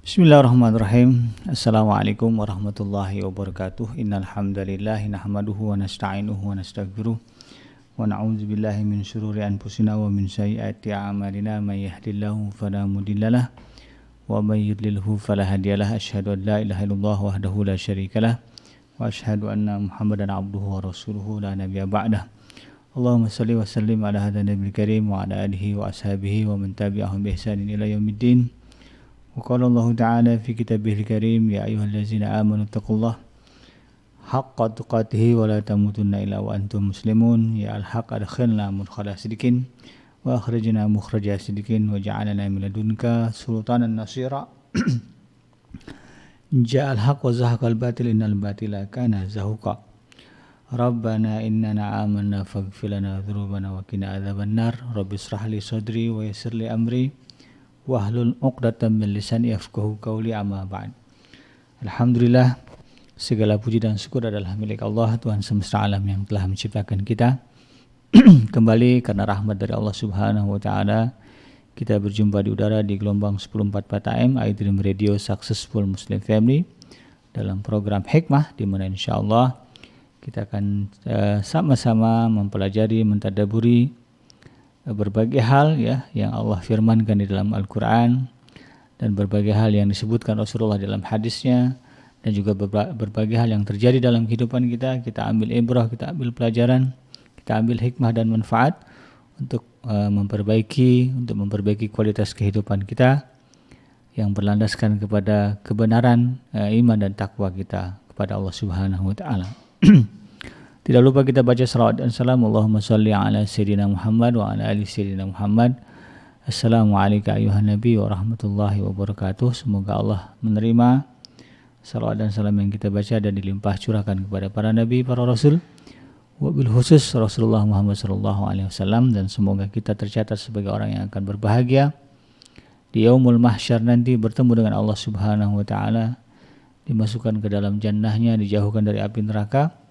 Bismillahirrahmanirrahim. Assalamualaikum warahmatullahi wabarakatuh. Innal hamdalillah nahmaduhu wa nasta'inuhu wa nastaghfiruh wa na'udzu billahi min syururi anfusina wa min sayyiati a'malina may yahdihillahu fala mudhillalah wa may yudlilhu fala hadiyalah. Asyhadu an la ilaha illallah wahdahu la syarikalah wa asyhadu anna Muhammadan abduhu wa rasuluhu la nabiyya ba'dah. Allahumma shalli wa sallim ala hadzal nabiyil karim wa ala alihi wa ashabihi wa man tabi'ahum bi ihsanin ila yaumiddin. وقال الله تعالى في كتابه الكريم يا أيها الذين آمنوا اتقوا الله حق تقاته ولا تموتن إلا وأنتم مسلمون يا الحق أدخلنا مدخل صدق وأخرجنا مخرج صدق وجعلنا من لدنك سلطانا نصيرا جاء الحق وزهق الباطل إن الباطل كان زهوقا ربنا إننا آمنا فاغفر لنا ذنوبنا وقنا عذاب النار رب اشرح لي صدري ويسر لي أمري wahlul 'uqdatam min lisani yafqahu qawli amma ba'd. Alhamdulillah, segala puji dan syukur adalah milik Allah, Tuhan semesta alam yang telah menciptakan kita. Kembali karena rahmat dari Allah Subhanahu wa taala, kita berjumpa di udara di gelombang 1044 AM iDream Radio Successful Muslim Family dalam program Hikmah, di mana insyaallah kita akan sama-sama mempelajari, mentadaburi berbagai hal ya yang Allah firmankan di dalam Al-Quran dan berbagai hal yang disebutkan Rasulullah dalam hadisnya, dan juga berbagai hal yang terjadi dalam kehidupan kita. Kita ambil ibrah, kita ambil pelajaran, kita ambil hikmah dan manfaat untuk memperbaiki kualitas kehidupan kita yang berlandaskan kepada kebenaran iman dan takwa kita kepada Allah Subhanahu wa taala. Tidak lupa kita baca salawat dan salam. Allahumma salli ala Sayyidina Muhammad wa ala ali Sayyidina Muhammad. Assalamualaikum ayuhan Nabi wa rahmatullahi wabarakatuh. Semoga Allah menerima salawat dan salam yang kita baca dan dilimpah curahkan kepada para Nabi, para Rasul, wabil khusus Rasulullah Muhammad sallallahu alaihi wasallam, dan semoga kita tercatat sebagai orang yang akan berbahagia di yaumul mahsyar nanti, bertemu dengan Allah Subhanahu wa taala, dimasukkan ke dalam jannahnya, dijauhkan dari api neraka,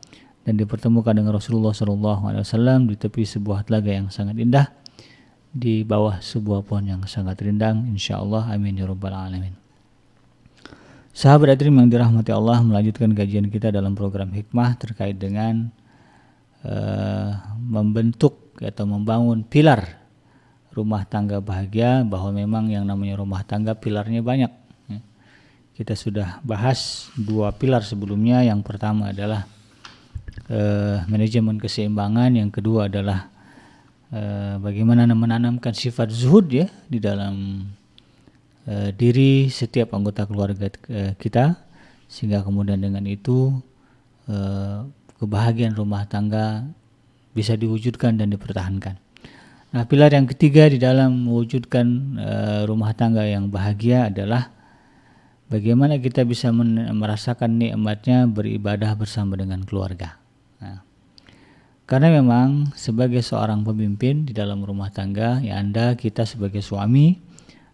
dan dipertemukan dengan Rasulullah SAW di tepi sebuah telaga yang sangat indah, di bawah sebuah pohon yang sangat rindang, insyaallah. Amin ya rabbal alamin. Sahabat iDream yang dirahmati Allah, melanjutkan kajian kita dalam program Hikmah terkait dengan membentuk atau membangun pilar rumah tangga bahagia, bahwa memang yang namanya rumah tangga pilarnya banyak. Kita sudah bahas dua pilar sebelumnya. Yang pertama adalah manajemen keseimbangan, yang kedua adalah bagaimana menanamkan sifat zuhud ya di dalam diri setiap anggota keluarga kita, sehingga kemudian dengan itu kebahagiaan rumah tangga bisa diwujudkan dan dipertahankan. Nah, pilar yang ketiga di dalam mewujudkan rumah tangga yang bahagia adalah bagaimana kita bisa merasakan nikmatnya beribadah bersama dengan keluarga. Nah, karena memang sebagai seorang pemimpin di dalam rumah tangga, ya kita sebagai suami,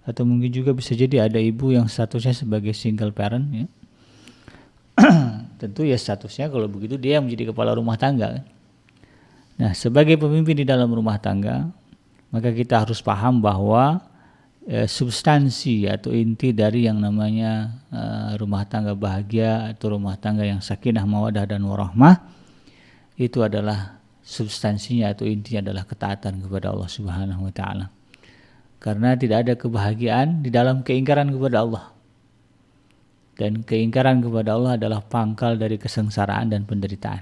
atau mungkin juga bisa jadi ada ibu yang statusnya sebagai single parent ya. Tentu ya statusnya kalau begitu dia menjadi kepala rumah tangga. Nah, sebagai pemimpin di dalam rumah tangga, maka kita harus paham bahwa substansi atau inti dari yang namanya rumah tangga bahagia atau rumah tangga yang sakinah, mawaddah dan warahmah, itu adalah substansinya atau intinya adalah ketaatan kepada Allah Subhanahu wa taala. Karena tidak ada kebahagiaan di dalam keingkaran kepada Allah. Dan keingkaran kepada Allah adalah pangkal dari kesengsaraan dan penderitaan.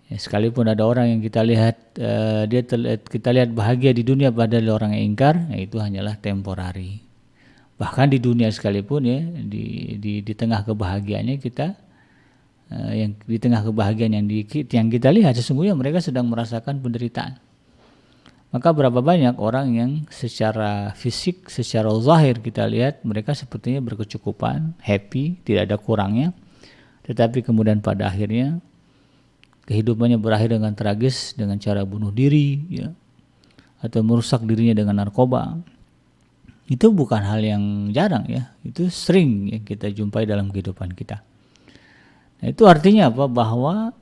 Ya, sekalipun ada orang yang kita lihat kita lihat bahagia di dunia padahal orang yang ingkar, ya itu hanyalah temporari. Bahkan di dunia sekalipun ya, di tengah kebahagiaannya kita yang di tengah kebahagiaan yang kita lihat, sesungguhnya mereka sedang merasakan penderitaan. Maka berapa banyak orang yang secara fisik, secara zahir kita lihat mereka sepertinya berkecukupan, happy, tidak ada kurangnya, tetapi kemudian pada akhirnya kehidupannya berakhir dengan tragis, dengan cara bunuh diri ya, atau merusak dirinya dengan narkoba. Itu bukan hal yang jarang ya, itu sering ya kita jumpai dalam kehidupan kita. Nah, itu artinya apa? Bahwa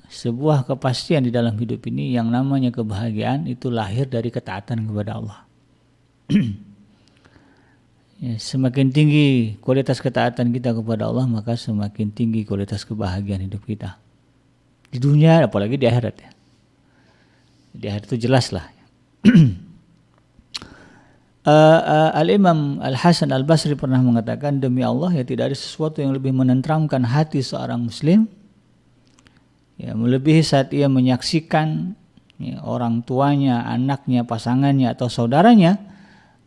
sebuah kepastian di dalam hidup ini yang namanya kebahagiaan itu lahir dari ketaatan kepada Allah. Ya, semakin tinggi kualitas ketaatan kita kepada Allah, maka semakin tinggi kualitas kebahagiaan hidup kita. Di dunia apalagi di akhirat ya. Di akhirat itu jelas lah. Al-Imam Al-Hasan Al-Basri pernah mengatakan, demi Allah ya tidak ada sesuatu yang lebih menenteramkan hati seorang muslim ya, melebihi saat ia menyaksikan ya, orang tuanya, anaknya, pasangannya atau saudaranya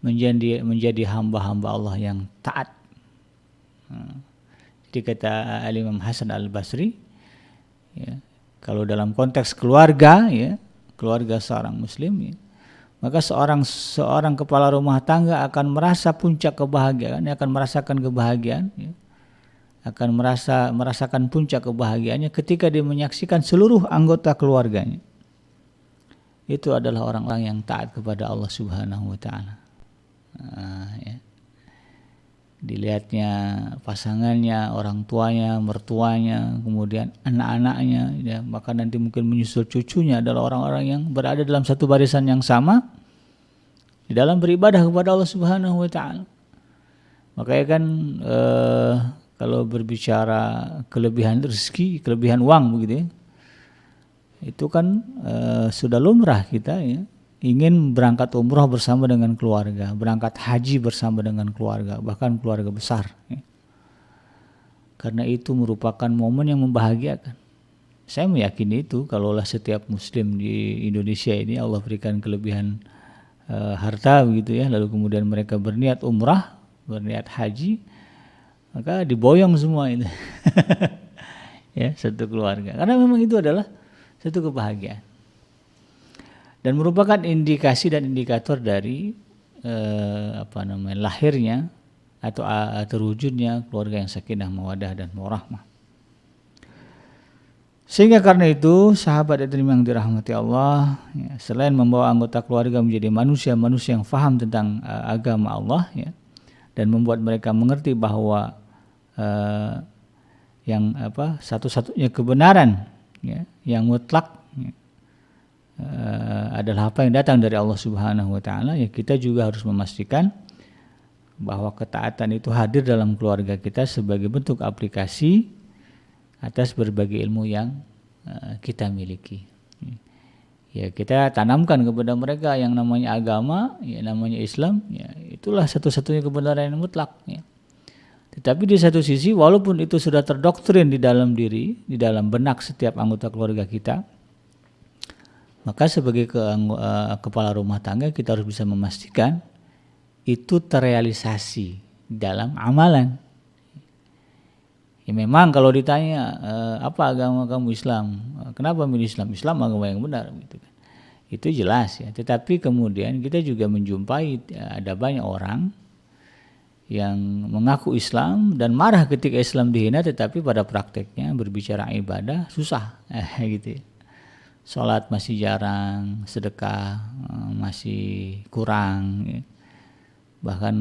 menjadi hamba-hamba Allah yang taat. Jadi kata Al-Imam Hasan Al-Basri ya, kalau dalam konteks keluarga ya, keluarga seorang muslim ya, maka seorang kepala rumah tangga akan merasa puncak kebahagiaan, akan merasakan kebahagiaan ya, akan merasakan puncak kebahagiaannya ketika dia menyaksikan seluruh anggota keluarganya itu adalah orang-orang yang taat kepada Allah Subhanahu wa taala. Ya. Dilihatnya pasangannya, orang tuanya, mertuanya, kemudian anak-anaknya ya, maka nanti mungkin menyusul cucunya adalah orang-orang yang berada dalam satu barisan yang sama di dalam beribadah kepada Allah Subhanahu wa taala. Makanya kan kalau berbicara kelebihan rezeki, kelebihan uang begitu ya, itu kan sudah lumrah kita ya, ingin berangkat umrah bersama dengan keluarga, berangkat haji bersama dengan keluarga, bahkan keluarga besar ya. Karena itu merupakan momen yang membahagiakan. Saya meyakini itu kalaulah setiap muslim di Indonesia ini Allah berikan kelebihan harta begitu ya, lalu kemudian mereka berniat umrah, berniat haji, maka diboyong semua itu ya, satu keluarga, karena memang itu adalah satu kebahagiaan dan merupakan indikasi dan indikator dari lahirnya atau terwujudnya keluarga yang sakinah, mawaddah dan warahmah. Sehingga karena itu sahabat yang dirahmati Allah ya, selain membawa anggota keluarga menjadi manusia-manusia yang faham tentang agama Allah ya, dan membuat mereka mengerti bahwa yang satu-satunya kebenaran ya, yang mutlak ya, adalah apa yang datang dari Allah Subhanahu wa taala ya, kita juga harus memastikan bahwa ketaatan itu hadir dalam keluarga kita sebagai bentuk aplikasi atas berbagai ilmu yang kita miliki. Ya, kita tanamkan kepada mereka yang namanya agama, ya namanya Islam, ya itulah satu-satunya kebenaran yang mutlak ya. Tetapi di satu sisi walaupun itu sudah terdoktrin di dalam diri, di dalam benak setiap anggota keluarga kita, maka sebagai kepala rumah tangga kita harus bisa memastikan itu terrealisasi dalam amalan. Ya memang kalau ditanya apa agama kamu Islam, kenapa milih Islam? Islam agama yang benar gitu kan. Itu jelas ya. Tetapi kemudian kita juga menjumpai ada banyak orang yang mengaku Islam dan marah ketika Islam dihina, tetapi pada prakteknya berbicara ibadah susah gitu ya. Sholat masih jarang, sedekah masih kurang ya. Bahkan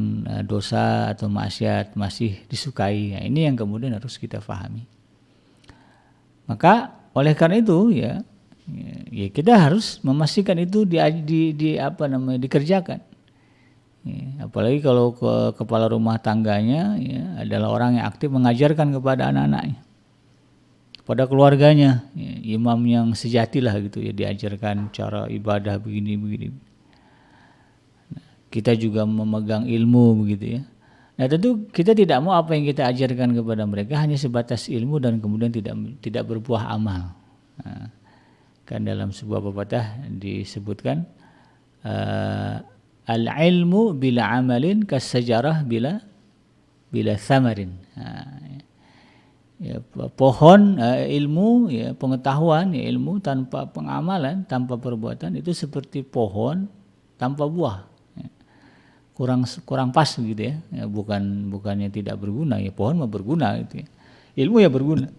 dosa atau maksiat masih disukai. Ya, ini yang kemudian harus kita pahami. Maka oleh karena itu ya kita harus memastikan itu dikerjakan. Ya, apalagi kalau kepala rumah tangganya ya, adalah orang yang aktif mengajarkan kepada anak-anaknya, pada keluarganya ya, imam yang sejati lah gitu ya, diajarkan cara ibadah begini. Nah, kita juga memegang ilmu begitu ya. Nah tentu kita tidak mau apa yang kita ajarkan kepada mereka hanya sebatas ilmu dan kemudian tidak berbuah amal. Nah, kan dalam sebuah pepatah disebutkan al-ilmu bila amalin kas-sajarah bila thamarin. Ya, pohon ilmu ya, pengetahuan ya, ilmu tanpa pengamalan, tanpa perbuatan itu seperti pohon tanpa buah ya. kurang pas gitu ya, bukannya tidak berguna ya, pohon mah berguna gitu ya, ilmu ya berguna,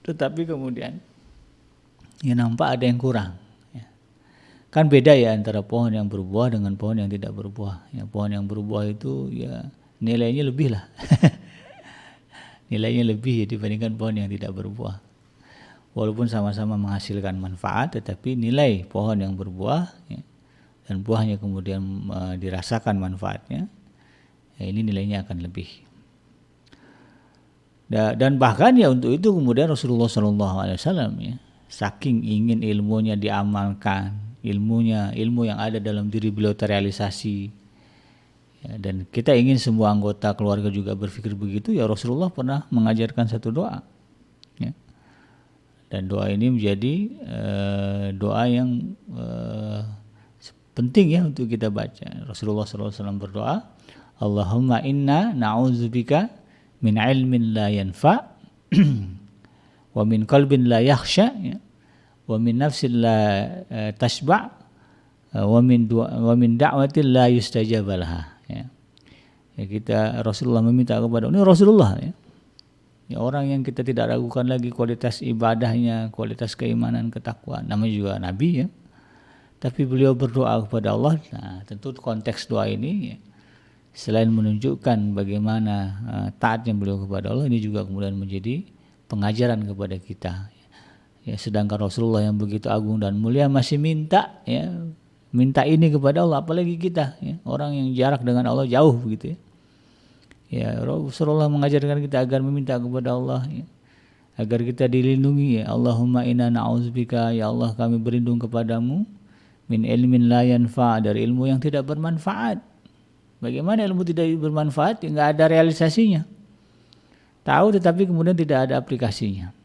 tetapi kemudian ya nampak ada yang kurang ya. Kan beda ya antara pohon yang berbuah dengan pohon yang tidak berbuah ya. Pohon yang berbuah itu ya nilainya lebih lah nilainya lebih dibandingkan pohon yang tidak berbuah. Walaupun sama-sama menghasilkan manfaat, tetapi nilai pohon yang berbuah ya, dan buahnya kemudian dirasakan manfaatnya ini nilainya akan lebih. Dan bahkan ya untuk itu kemudian Rasulullah SAW ya, saking ingin ilmunya diamalkan, ilmu yang ada dalam diri beliau terrealisasi, ya, dan kita ingin semua anggota keluarga juga berpikir begitu, ya Rasulullah pernah mengajarkan satu doa, ya. Dan doa ini menjadi doa yang penting ya untuk kita baca. Rasulullah SAW berdoa, Allahumma inna na'udzubika min ilmin la yanfa wa min qalbin la yakhsha, ya, wa min nafsin la tashba' wa min da'watin la yustajab laha, ya. Ya, kita Rasulullah meminta kepada ini Rasulullah, ya. Ya, orang yang kita tidak ragukan lagi kualitas ibadahnya, kualitas keimanan, ketakwaan, namanya juga nabi, ya. Tapi beliau berdoa kepada Allah. Nah, tentu konteks doa ini, ya, selain menunjukkan bagaimana taatnya beliau kepada Allah, ini juga kemudian menjadi pengajaran kepada kita. Ya, sedangkan Rasulullah yang begitu agung dan mulia masih minta ini kepada Allah, apalagi kita, ya, orang yang jarak dengan Allah jauh begitu, ya. Ya, Rasulullah mengajarkan kita agar meminta kepada Allah, ya, agar kita dilindungi, ya. Allahumma inna na'udzubika, ya Allah kami berlindung kepadamu, min ilmin la yanfa, dari ilmu yang tidak bermanfaat. Bagaimana ilmu tidak bermanfaat? Ya, nggak ada realisasinya. Tahu tetapi kemudian tidak ada aplikasinya.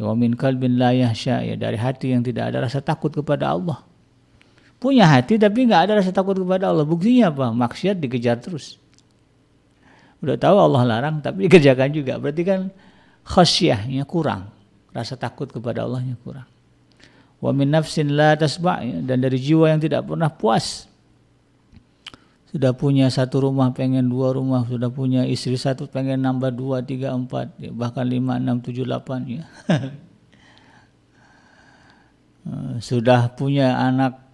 Wa min qalbin la yahsha, ya, dari hati yang tidak ada rasa takut kepada Allah. Punya hati tapi nggak ada rasa takut kepada Allah. Buktinya apa? Maksiat dikejar terus. Udah tahu Allah larang tapi dikerjakan juga. Berarti kan khasyahnya kurang, rasa takut kepada Allahnya kurang. Wa min nafsin la tasba', ya, dan dari jiwa yang tidak pernah puas. Sudah punya satu rumah pengen dua rumah, sudah punya istri satu pengen nambah 2, 3, 4, ya, bahkan 5, 6, 7, 8, ya. Sudah punya anak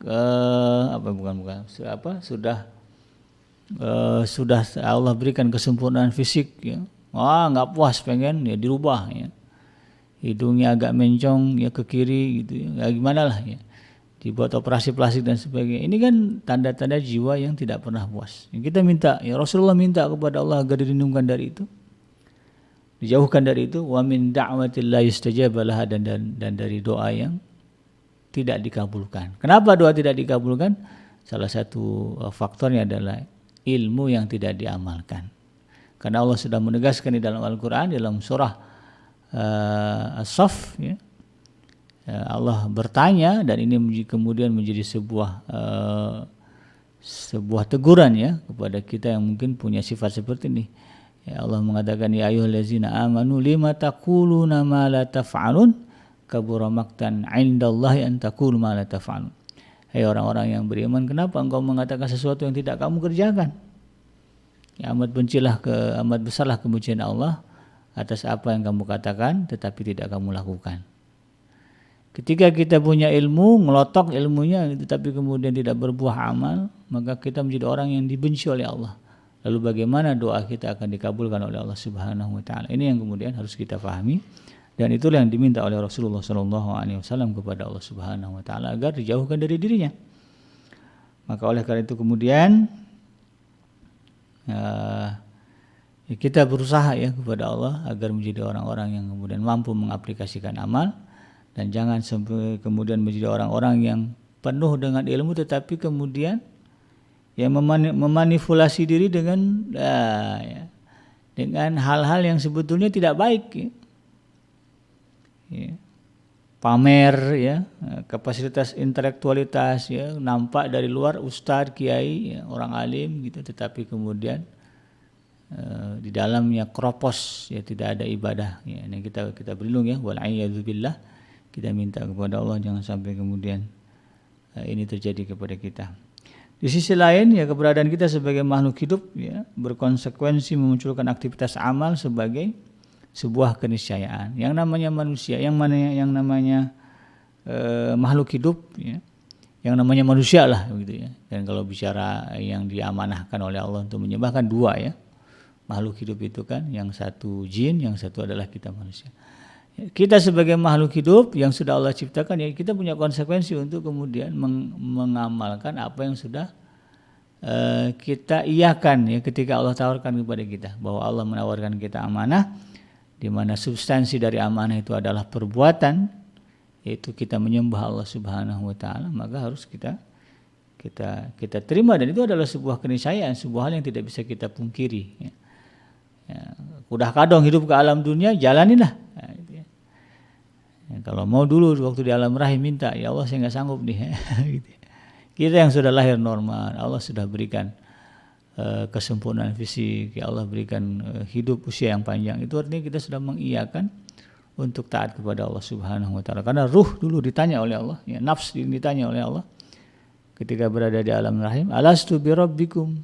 sudah Allah berikan kesempurnaan fisik, ya. Wah, nggak puas pengen, ya dirubah, ya. Hidungnya agak mencong, ya ke kiri gitu, ya, gimana lah, ya. Dibuat operasi plastik dan sebagainya. Ini kan tanda-tanda jiwa yang tidak pernah puas. Yang kita minta, ya Rasulullah minta kepada Allah agar dilindungkan dari itu, dijauhkan dari itu. Wa min da'watil la yustajab laha, dan dari doa yang tidak dikabulkan. Kenapa doa tidak dikabulkan? Salah satu faktornya adalah ilmu yang tidak diamalkan. Karena Allah sudah menegaskan di dalam Al-Quran, dalam surah As-Saff, ya, Allah bertanya, dan ini kemudian menjadi sebuah teguran, ya, kepada kita yang mungkin punya sifat seperti ini. Ya, Allah mengatakan, ya ayyuhallazina amanu lima taquluna ma la taf'alun kabura maqtan 'indallahi an taqulu ma la taf'alun. Hai orang-orang yang beriman, kenapa engkau mengatakan sesuatu yang tidak kamu kerjakan? Ya, amat besarlah kebencian Allah atas apa yang kamu katakan tetapi tidak kamu lakukan. Ketika kita punya ilmu, ngelotok ilmunya tetapi kemudian tidak berbuah amal, maka kita menjadi orang yang dibenci oleh Allah. Lalu bagaimana doa kita akan dikabulkan oleh Allah Subhanahu wa taala? Ini yang kemudian harus kita pahami, dan itulah yang diminta oleh Rasulullah SAW kepada Allah Subhanahu wa taala agar dijauhkan dari dirinya. Maka oleh karena itu kemudian kita berusaha, ya, kepada Allah agar menjadi orang-orang yang kemudian mampu mengaplikasikan amal, dan jangan sampai kemudian menjadi orang-orang yang penuh dengan ilmu tetapi kemudian yang memanipulasi diri dengan hal-hal yang sebetulnya tidak baik, ya. Ya. Pamer, ya, kapasitas intelektualitas, ya, nampak dari luar ustadz, kiai, ya, orang alim gitu, tetapi kemudian di dalamnya kropos, ya, tidak ada ibadah, ya. Ini kita berlindung, ya, wal'iyadzubillah, kita minta kepada Allah jangan sampai kemudian ini terjadi kepada kita. Di sisi lain, ya, keberadaan kita sebagai makhluk hidup, ya, berkonsekuensi memunculkan aktivitas amal sebagai sebuah keniscayaan. Yang namanya manusia, yang namanya makhluk hidup, ya, yang namanya manusia lah, gitu, ya. Dan kalau bicara yang diamanahkan oleh Allah untuk menyembahkan dua, ya, makhluk hidup itu kan, yang satu jin, yang satu adalah kita manusia. Kita sebagai makhluk hidup yang sudah Allah ciptakan, ya, kita punya konsekuensi untuk kemudian mengamalkan apa yang sudah kita iyakan ya ketika Allah tawarkan kepada kita, bahwa Allah menawarkan kita amanah, di mana substansi dari amanah itu adalah perbuatan, yaitu kita menyembah Allah Subhanahu wa taala, maka harus kita terima, dan itu adalah sebuah keniscayaan, sebuah hal yang tidak bisa kita pungkiri ya. Kudah kadong hidup ke alam dunia, jalanilah. Nah, gitu ya. Kalau mau dulu waktu di alam rahim minta, ya Allah saya nggak sanggup nih. Gitu ya. Kita yang sudah lahir normal, Allah sudah berikan kesempurnaan fisik, ya Allah berikan hidup usia yang panjang. Itu artinya kita sudah mengiyakan untuk taat kepada Allah Subhanahu wa taala. Karena ruh dulu ditanya oleh Allah, ya, nafs ditanya oleh Allah ketika berada di alam rahim, alastu birabbikum.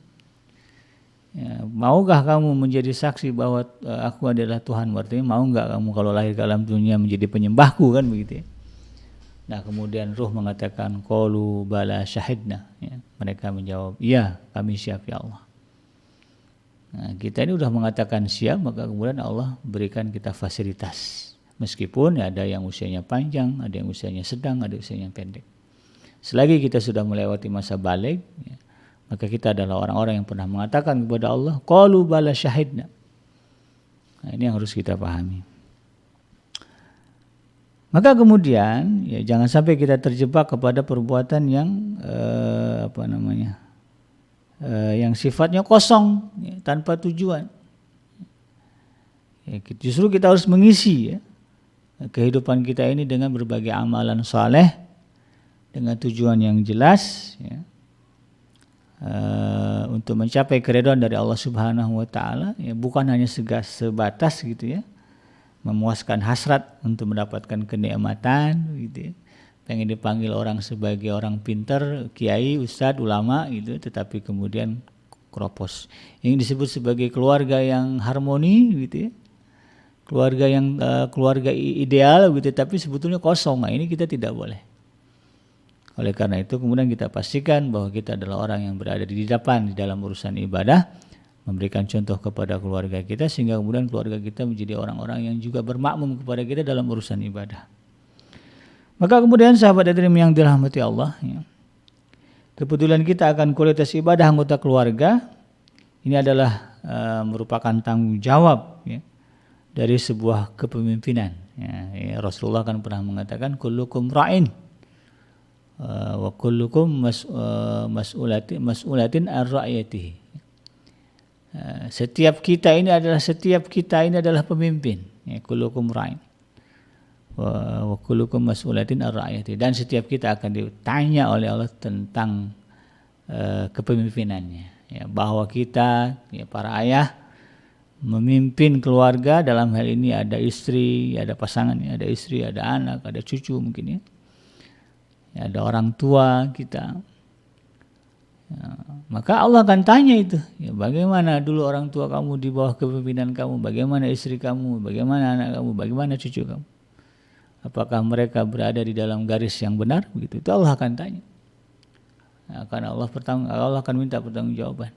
Ya, maukah kamu menjadi saksi bahwa aku adalah Tuhan? Artinya mau enggak kamu kalau lahir ke alam dunia menjadi penyembahku, kan begitu ya. Nah kemudian ruh mengatakan qalu bala syahidna ya. Mereka menjawab iya kami siap ya Allah. Nah kita ini sudah mengatakan siap, maka kemudian Allah berikan kita fasilitas, meskipun ya, ada yang usianya panjang, ada yang usianya sedang, ada usianya pendek. Selagi kita sudah melewati masa baligh ya, maka kita adalah orang-orang yang pernah mengatakan kepada Allah qalu bala syahidna. Nah, ini yang harus kita pahami. Maka kemudian ya jangan sampai kita terjebak kepada perbuatan yang yang sifatnya kosong ya, tanpa tujuan. Ya, justru kita harus mengisi ya, kehidupan kita ini dengan berbagai amalan saleh dengan tujuan yang jelas ya, untuk mencapai keridhaan dari Allah Subhanahu wa taala ya, bukan hanya sebatas gitu ya, memuaskan hasrat untuk mendapatkan kenikmatan gitu ya. Pengen dipanggil orang sebagai orang pintar, kiai, ustadz, ulama gitu, tetapi kemudian kropos. Yang disebut sebagai keluarga yang harmoni gitu ya. Keluarga ideal gitu, tapi sebetulnya kosong. Nah, ini kita tidak boleh. Oleh karena itu kemudian kita pastikan bahwa kita adalah orang yang berada di depan di dalam urusan ibadah, memberikan contoh kepada keluarga kita, sehingga kemudian keluarga kita menjadi orang-orang yang juga bermakmum kepada kita dalam urusan ibadah. Maka kemudian sahabat hadirin yang dirahmati Allah ya, kebetulan kita akan kualitas ibadah anggota keluarga ini adalah merupakan tanggung jawab ya, dari sebuah kepemimpinan ya. Rasulullah kan pernah mengatakan kullukum ra'in wa kullukum mas'ulatin an ra'yatihi. Setiap kita ini adalah pemimpin ya, kullukum ra'in wa kullukum mas'ulatin an ra'yatihi, dan setiap kita akan ditanya oleh Allah tentang kepemimpinannya ya, bahwa kita ya, para ayah memimpin keluarga. Dalam hal ini ada istri, ada pasangan, ada istri, ada anak, ada cucu mungkin ya. Ya, ada orang tua kita ya, maka Allah akan tanya itu ya, bagaimana dulu orang tua kamu di bawah kepemimpinan kamu, bagaimana istri kamu, bagaimana anak kamu, bagaimana cucu kamu, apakah mereka berada di dalam garis yang benar, begitu. Itu Allah akan tanya ya, karena Allah akan minta pertanggungjawaban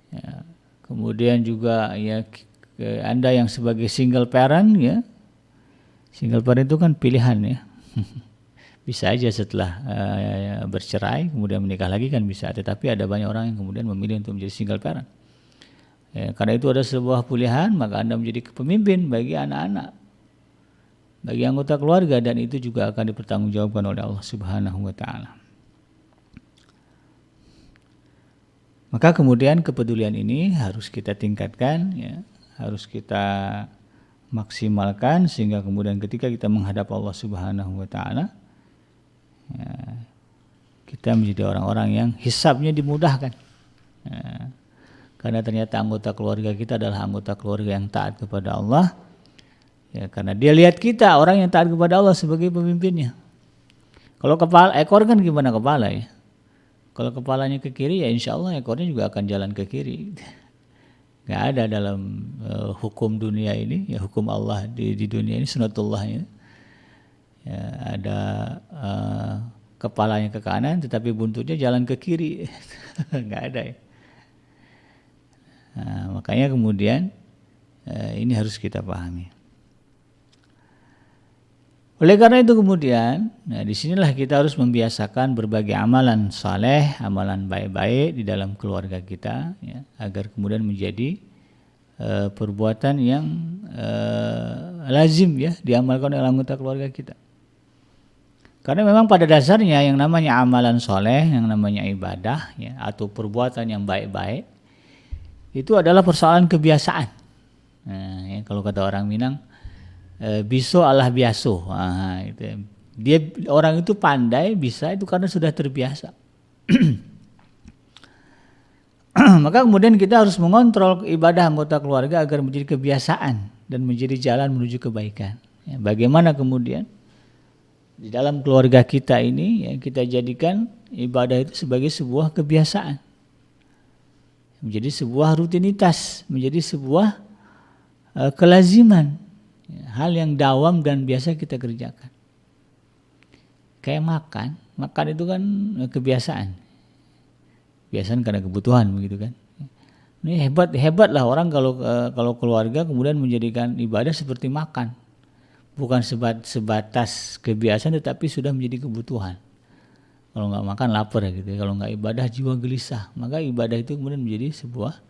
ya. Kemudian juga ya, Anda yang sebagai single parent ya, single parent itu kan pilihan ya. Bisa aja setelah bercerai kemudian menikah lagi kan bisa, tetapi ada banyak orang yang kemudian memilih untuk menjadi single parent ya, karena itu ada sebuah pilihan, maka Anda menjadi pemimpin bagi anak-anak, bagi anggota keluarga, dan itu juga akan dipertanggungjawabkan oleh Allah Subhanahu wa taala. Maka kemudian kepedulian ini harus kita tingkatkan ya, harus kita maksimalkan, sehingga kemudian ketika kita menghadap Allah Subhanahu wa taala ya, kita menjadi orang-orang yang hisabnya dimudahkan ya, karena ternyata anggota keluarga kita adalah anggota keluarga yang taat kepada Allah ya, karena dia lihat kita orang yang taat kepada Allah sebagai pemimpinnya. Kalau ekor kan gimana kepala ya, kalau kepalanya ke kiri ya insya Allah ekornya juga akan jalan ke kiri. Gak ada dalam hukum dunia ini ya, hukum Allah di dunia ini sunatullah ya. Ya, ada kepalanya ke kanan tetapi buntutnya jalan ke kiri. Nggak ada ya. Nah, makanya kemudian ini harus kita pahami. Oleh karena itu kemudian, nah disinilah kita harus membiasakan berbagai amalan saleh, amalan baik-baik di dalam keluarga kita, ya, agar kemudian menjadi perbuatan yang lazim ya diamalkan oleh anggota keluarga kita. Karena memang pada dasarnya yang namanya amalan soleh, yang namanya ibadah ya, atau perbuatan yang baik-baik itu adalah persoalan kebiasaan. Nah, ya, kalau kata orang Minang, biso alah biaso. Gitu ya. Dia orang itu pandai bisa itu karena sudah terbiasa. Maka kemudian kita harus mengontrol ibadah anggota keluarga agar menjadi kebiasaan dan menjadi jalan menuju kebaikan. Ya, bagaimana kemudian di dalam keluarga kita ini ya, kita jadikan ibadah itu sebagai sebuah kebiasaan, menjadi sebuah rutinitas, menjadi sebuah kelaziman, ya, hal yang dawam dan biasa kita kerjakan. Kayak makan itu kan kebiasaan. Biasanya karena kebutuhan begitu kan. Ini hebat lah orang kalau keluarga kemudian menjadikan ibadah seperti makan. Bukan sebatas kebiasaan tetapi sudah menjadi kebutuhan. Kalau nggak makan lapar ya gitu. Kalau nggak ibadah jiwa gelisah. Maka ibadah itu kemudian menjadi sebuah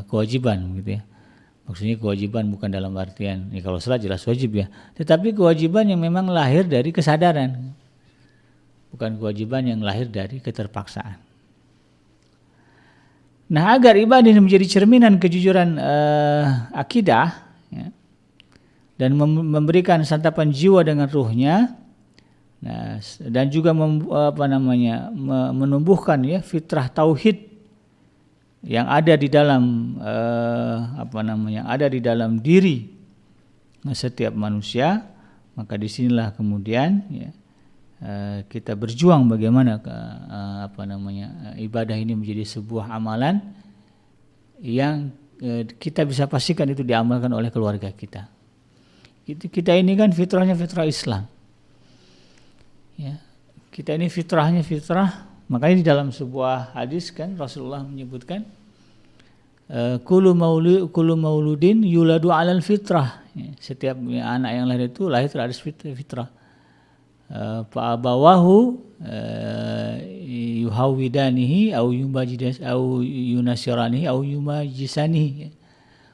kewajiban gitu ya. Maksudnya kewajiban bukan dalam artian ya kalau salat jelas wajib ya. Tetapi kewajiban yang memang lahir dari kesadaran. Bukan kewajiban yang lahir dari keterpaksaan. Nah, agar ibadah ini menjadi cerminan kejujuran akidah ya, dan memberikan santapan jiwa dengan ruhnya, nah, dan juga menumbuhkan ya fitrah tauhid yang ada di dalam ada di dalam diri setiap manusia, maka disinilah kemudian ya, kita berjuang bagaimana ibadah ini menjadi sebuah amalan yang kita bisa pastikan itu diamalkan oleh keluarga kita. Kita ini kan fitrahnya fitrah Islam. Ya, kita ini fitrahnya fitrah, makanya di dalam sebuah hadis kan Rasulullah menyebutkan kullu mauludin yuladu 'alal fitrah. Ya, setiap anak yang lahir itu lahir atas fitrah. Fa'abawahu yuhawidanihi au yunasiranihi au yumajisanihi,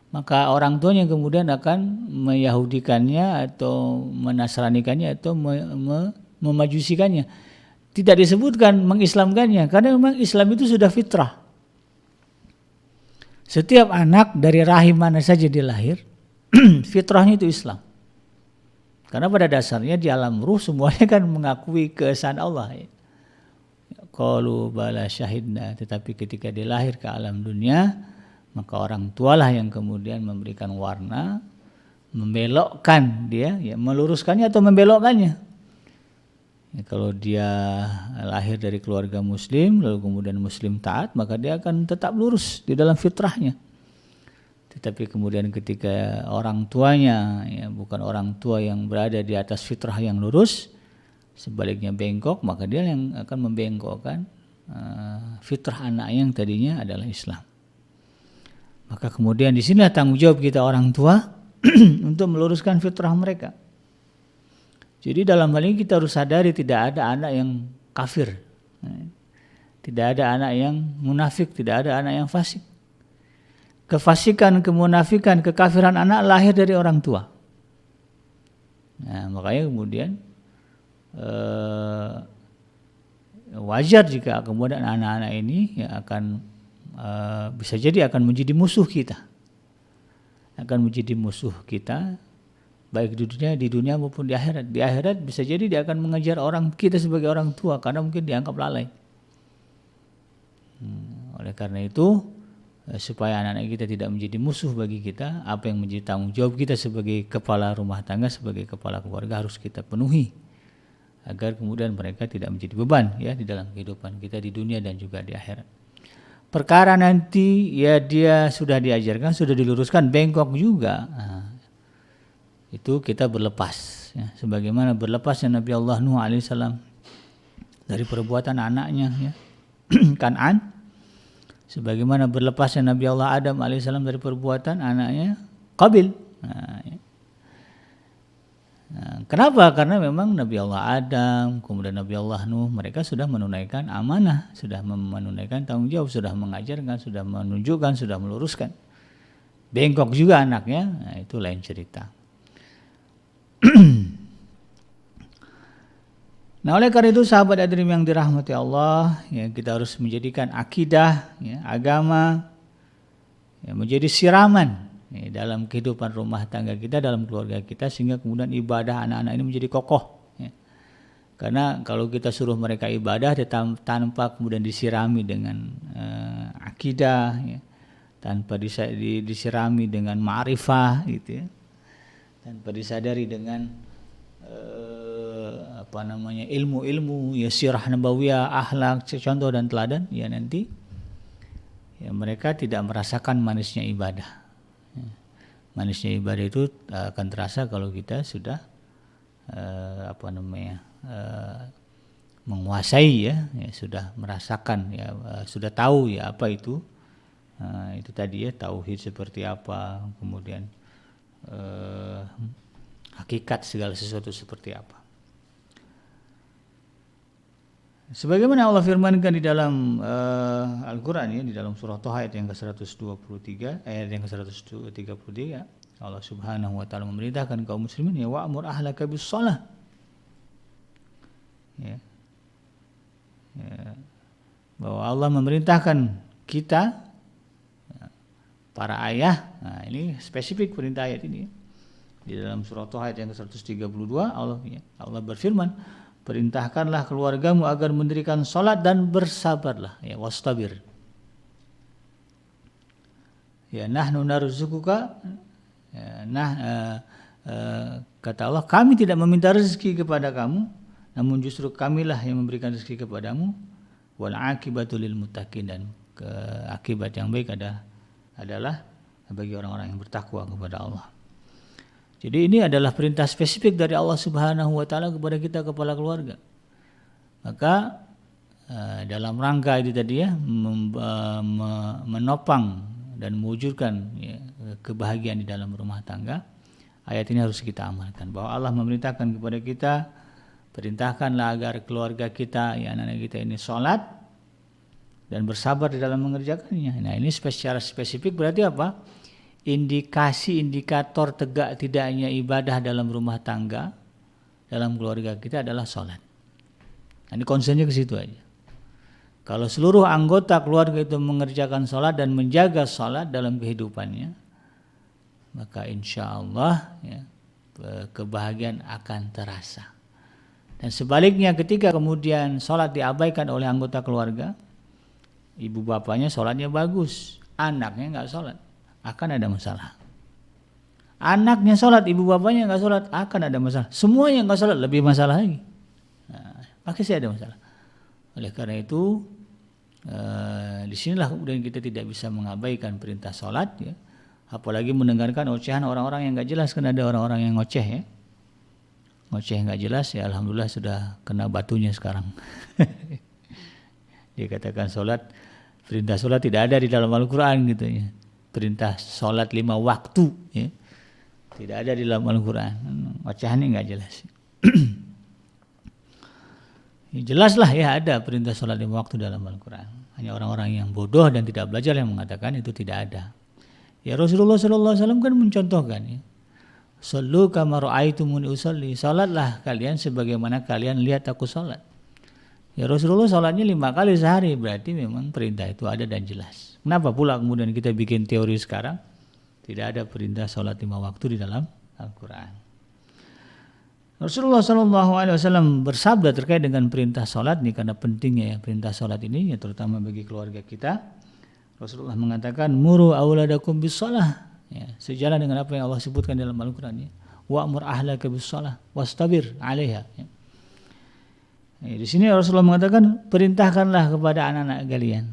maka orang tuanya kemudian akan meyahudikannya atau menasranikannya atau memajusikannya. Tidak disebutkan mengislamkannya karena memang Islam itu sudah fitrah. Setiap anak dari rahim mana saja dia lahir fitrahnya itu Islam. Karena pada dasarnya di alam ruh semuanya kan mengakui keesaan Allah. Qalu bala syahidna, tetapi ketika dia lahir ke alam dunia, maka orang tualah yang kemudian memberikan warna, membelokkan dia, ya, meluruskannya atau membelokkannya. Ya, kalau dia lahir dari keluarga muslim, lalu kemudian muslim taat, maka dia akan tetap lurus di dalam fitrahnya. Tetapi kemudian ketika orang tuanya ya, bukan orang tua yang berada di atas fitrah yang lurus, sebaliknya bengkok, maka dia yang akan membengkokkan fitrah anaknya yang tadinya adalah Islam. Maka kemudian di sinilah tanggung jawab kita orang tua untuk meluruskan fitrah mereka. Jadi dalam hal ini kita harus sadari tidak ada anak yang kafir, tidak ada anak yang munafik, tidak ada anak yang fasik. Kefasikan, kemunafikan, kekafiran anak lahir dari orang tua. Nah, makanya kemudian wajar jika kemudian anak-anak ini ya akan bisa jadi akan menjadi musuh kita. Akan menjadi musuh kita baik di dunia maupun di akhirat. Di akhirat bisa jadi dia akan mengejar orang kita sebagai orang tua karena mungkin dianggap lalai. Oleh karena itu supaya anak-anak kita tidak menjadi musuh bagi kita, apa yang menjadi tanggung jawab kita sebagai kepala rumah tangga, sebagai kepala keluarga harus kita penuhi agar kemudian mereka tidak menjadi beban ya di dalam kehidupan kita di dunia dan juga di akhirat. Perkara nanti ya dia sudah diajarkan, sudah diluruskan, bengkok juga, itu kita berlepas ya, sebagaimana berlepasnya Nabi Allah Nuh alaihissalam dari perbuatan anaknya ya Kan'an, sebagaimana berlepasnya Nabi Allah Adam alaihissalam dari perbuatan anaknya Qabil. Nah, ya. Kenapa? Karena memang Nabi Allah Adam, kemudian Nabi Allah Nuh, mereka sudah menunaikan amanah, sudah menunaikan tanggung jawab, sudah mengajarkan, sudah menunjukkan, sudah meluruskan. Bengkok juga anaknya, nah itu lain cerita. Nah, oleh karena itu sahabat hadirin yang dirahmati Allah, ya, kita harus menjadikan akidah, ya, agama, ya, menjadi siraman, ya, dalam kehidupan rumah tangga kita, dalam keluarga kita, sehingga kemudian ibadah anak-anak ini menjadi kokoh. Ya. Karena kalau kita suruh mereka ibadah tanpa kemudian disirami dengan akidah, ya, tanpa disirami dengan ma'rifah, gitu ya, tanpa disadari dengan ilmu-ilmu, ya, sirah nabawiyah, akhlak, contoh dan teladan, ya, nanti ya mereka tidak merasakan manisnya ibadah. Ya. Manisnya ibadah itu akan terasa kalau kita sudah menguasai, ya, sudah merasakan, ya, sudah tahu, ya, apa itu tadi, ya, tauhid seperti apa, kemudian hakikat segala sesuatu seperti apa. Sebagaimana Allah firmankan di dalam Al-Quran, ya, di dalam surah Thaha ayat yang ke-123, ayat yang ke-133, Allah Subhanahu wa taala memerintahkan kaum muslimin, ya, wa'mur ahlaka bis-shalah. Ya. Ya. Bahwa Allah memerintahkan kita, para ayah, nah ini spesifik perintah ayat ini. Di dalam surah Thaha ayat yang ke-132 Allah berfirman, perintahkanlah keluargamu agar mendirikan salat dan bersabarlah, ya, wastabir. Ya, nahnu narzuquka, ya, kata Allah, kami tidak meminta rezeki kepada kamu, namun justru kamilah yang memberikan rezeki kepadamu. Wal aqibatu lil muttaqin, dan akibat yang baik adalah bagi orang-orang yang bertakwa kepada Allah. Jadi ini adalah perintah spesifik dari Allah Subhanahu wa taala kepada kita, kepala keluarga. Maka dalam rangka itu tadi, ya, menopang dan mewujudkan, ya, kebahagiaan di dalam rumah tangga, ayat ini harus kita amalkan, bahwa Allah memerintahkan kepada kita, perintahkanlah agar keluarga kita, ya, anak-anak kita ini sholat dan bersabar di dalam mengerjakannya. Nah, ini secara spesifik berarti apa? Indikator tegak tidaknya ibadah dalam rumah tangga, dalam keluarga kita adalah sholat. Nah, ini konsennya ke situ aja. Kalau seluruh anggota keluarga itu mengerjakan sholat dan menjaga sholat dalam kehidupannya, maka insya Allah, ya, kebahagiaan akan terasa. Dan sebaliknya, ketika kemudian sholat diabaikan oleh anggota keluarga, ibu bapaknya sholatnya bagus, anaknya nggak sholat, akan ada masalah. Anaknya sholat, ibu bapaknya nggak sholat, akan ada masalah. Semuanya nggak sholat, lebih masalah lagi. Nah, pasti ada masalah. Oleh karena itu, disinilah kemudian kita tidak bisa mengabaikan perintah sholat, ya. Apalagi mendengarkan ocehan orang-orang yang nggak jelas. Kan ada orang-orang yang ngoceh, ya, ngoceh nggak jelas, ya, alhamdulillah sudah kena batunya sekarang. Dia katakan perintah sholat tidak ada di dalam Al-Quran, gitu, ya. Perintah sholat 5 waktu, ya, tidak ada di dalam Al-Quran. Ocehannya nggak jelas. Ya, jelaslah, ya, ada perintah sholat 5 waktu dalam Al-Quran. Hanya orang-orang yang bodoh dan tidak belajar yang mengatakan itu tidak ada. Ya, Rasulullah SAW kan mencontohkan, ya, sallu kama ra'aitumuni usolli, salatlah kalian sebagaimana kalian lihat aku salat. Ya, Rasulullah salatnya 5 kali sehari, berarti memang perintah itu ada dan jelas. Kenapa pula kemudian kita bikin teori sekarang tidak ada perintah salat 5 waktu di dalam Al-Quran? Rasulullah SAW bersabda terkait dengan perintah salat ini, karena pentingnya, ya, perintah salat ini, ya, terutama bagi keluarga kita. Rasulullah mengatakan, muru auladakum bis-shalah, ya, sejalan dengan apa yang Allah sebutkan dalam Al-Quran, ya, wa'mur ahlaka bis-shalah wastabir 'alaiha, ya. Ya, di sini Rasulullah mengatakan, perintahkanlah kepada anak-anak kalian,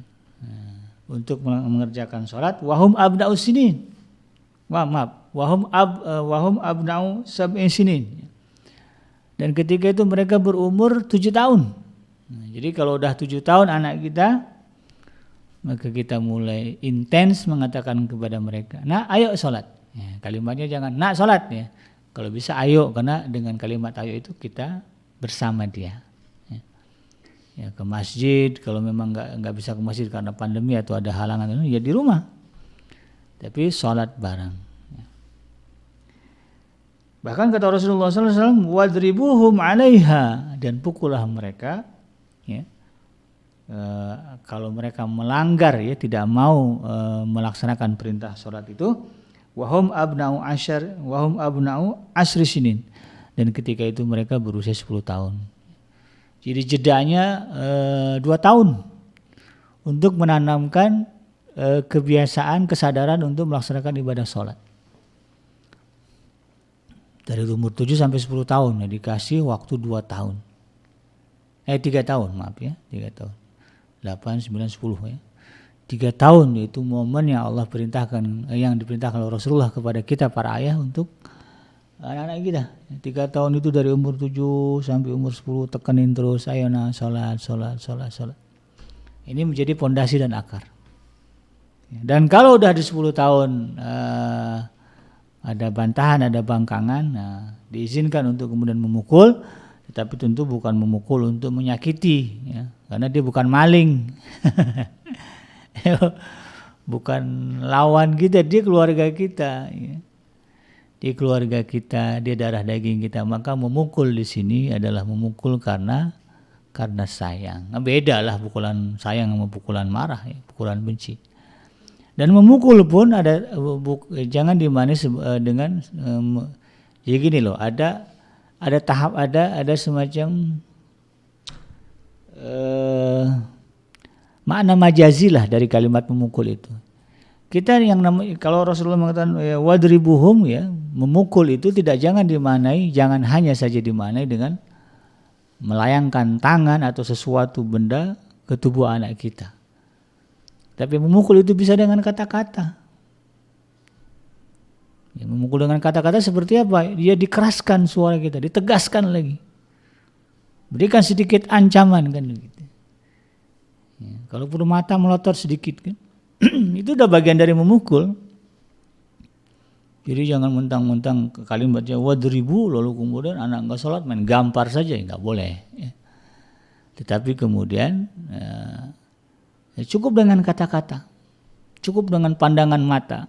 untuk mengerjakan sholat, wahum abna'u sinin, wahum abna'u sab'in sinin, dan ketika itu mereka berumur 7 tahun. Nah, jadi kalau udah 7 tahun anak kita, maka kita mulai intens mengatakan kepada mereka, nah ayo sholat, ya, kalimatnya jangan nak sholat, ya. Kalau bisa ayo, karena dengan kalimat ayo itu kita bersama dia. Ya, ke masjid, kalau memang nggak bisa ke masjid karena pandemi atau ada halangan, ya di rumah. Tapi sholat bareng. Ya. Bahkan kata Rasulullah SAW, wadribuhum 'alaiha, dan pukullah mereka. Ya. Kalau mereka melanggar, ya tidak mau melaksanakan perintah sholat itu, wahum abna'u asyri sinin, dan ketika itu mereka berusia 10 tahun. Jadi jedanya 2 tahun untuk menanamkan kebiasaan, kesadaran untuk melaksanakan ibadah sholat. Dari umur 7 sampai 10 tahun, ya dikasih waktu 2 tahun. 3 tahun, maaf ya, 3 tahun. 8, 9, 10 ya. 3 tahun yaitu momen yang Allah perintahkan, yang diperintahkan oleh Rasulullah kepada kita para ayah untuk anak-anak kita. 3 tahun itu dari umur 7 sampai umur 10 tekenin terus, ayo nah sholat. Ini menjadi pondasi dan akar. Dan kalau udah di 10 tahun ada bantahan, ada bangkangan, diizinkan untuk kemudian memukul, tetapi tentu bukan memukul untuk menyakiti, ya, karena dia bukan maling. Bukan lawan kita, dia keluarga kita, ya. Dia keluarga kita, dia darah daging kita. Maka memukul di sini adalah memukul karena sayang. Beda lah pukulan sayang sama pukulan marah, ya, pukulan benci. Dan memukul pun ada, jangan dimanis dengan jadi gini loh, ada tahap, ada semacam makna majazi lah dari kalimat memukul itu. Kita yang namanya, kalau Rasulullah mengatakan wadribuhum, ya, memukul itu jangan hanya saja dimaknai dengan melayangkan tangan atau sesuatu benda ke tubuh anak kita. Tapi memukul itu bisa dengan kata-kata. Ya, memukul dengan kata-kata seperti apa? Dia dikeraskan suara kita, ditegaskan lagi. Berikan sedikit ancaman kan gitu. Ya, kalau perlu mata melotot sedikit kan. Itu udah bagian dari memukul. Jadi jangan mentang-mentang kalimatnya wadribu lalu kemudian anak enggak sholat main gampar saja, enggak boleh. Ya. Tetapi kemudian cukup dengan kata-kata, cukup dengan pandangan mata.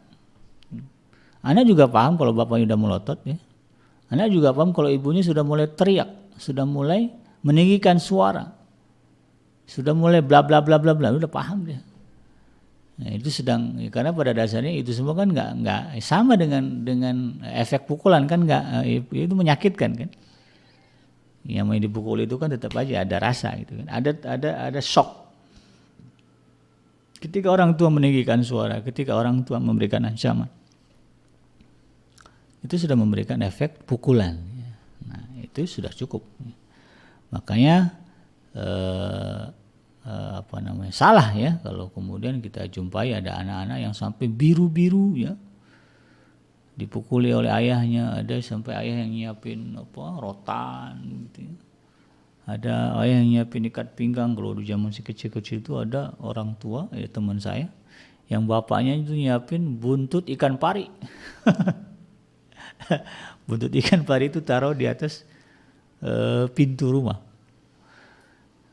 Anak juga paham kalau bapaknya udah melotot, ya. Anak juga paham kalau ibunya sudah mulai teriak, sudah mulai meninggikan suara, sudah mulai bla bla bla bla bla, udah paham dia. Nah, itu karena pada dasarnya itu semua kan nggak sama dengan efek pukulan kan, itu menyakitkan kan. Yang mau dipukul itu kan tetap aja ada rasa gitu kan, ada shock. Ketika orang tua meninggikan suara, ketika orang tua memberikan ancaman, itu sudah memberikan efek pukulan. Nah, itu sudah cukup. Makanya salah ya kalau kemudian kita jumpai ada anak-anak yang sampai biru-biru, ya, dipukuli oleh ayahnya. Ada sampai ayah yang nyiapin rotan gitu, ya. Ada ayah yang nyiapin ikat pinggang. Kalau di zaman si kecil-kecil itu ada orang tua, ya, teman saya, yang bapaknya itu nyiapin buntut ikan pari. Buntut ikan pari itu taruh di atas pintu rumah.